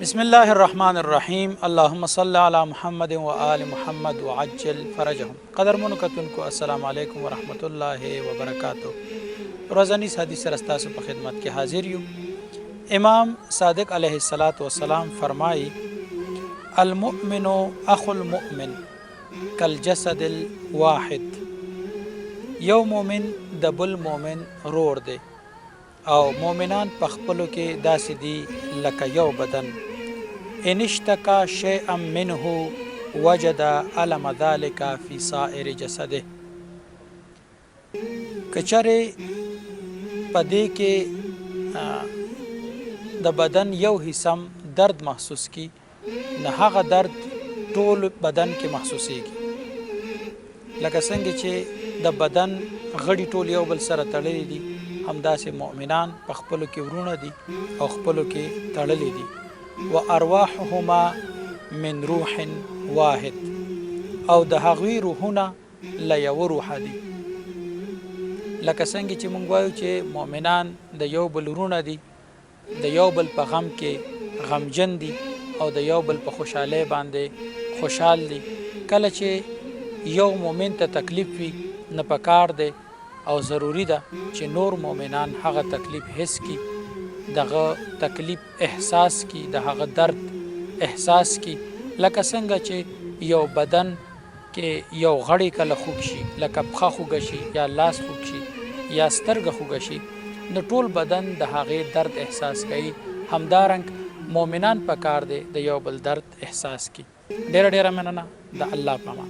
بسم الله الرحمن الرحیم اللهم صل علی محمد و آل محمد وعجل فرجهم. قدرمنو کتونکو السلام علیکم ورحمت الله وبرکاتہ. ورځنی حدیث سره ستاسو په خدمت کې حاضر یو. امام صادق علیه السلام فرمایي المؤمن اخو المؤمن کالجسد الواحد. یو مؤمن د بل مؤمن رور دی او مؤمنان په خپلو کې داسې دي لکه یو بدن. ان اشتکا شیئا منه وجد علم ذلك فی سائر جسده. کچره پدې کې د بدن یو حصم درد محسوس کی نه هغه درد ټول بدن کې محسوسیږي. لکه څنګه چې د بدن غړي ټول یو بل سره تړلي دي، همداسې مؤمنان په خپلو کې ورونه دي او خپلو کې تړلي دي. و ارواحهما من روح واحد، او د هغوی روحونه له یو روحه دي. لکه څنګه چې موږ وایو چې مؤمنان د یو بل ورونه دي، د یو بل په غم کې غمجن دي او د یو بل په خوشحالۍ باندې خوشحال دي. کله چې یو مؤمن ته تکلیف وي نه پکار دی او ضروری ده چې نور مؤمنان هغه تکلیف حس کی، دغه تکلیف احساس کی، دغه درد احساس کی. لکه څنګه چې یو بدن کې یو غړی کله خوږ شي، لکه پښه خوږه شي یا لاس خوږ شي یا سترګه خوږه شي، نو ټول بدن د هغې درد احساس کوي. همدارنګ مؤمنان پکار دی د یو بل درد احساس کی. ډیره مننه. د الله په امان.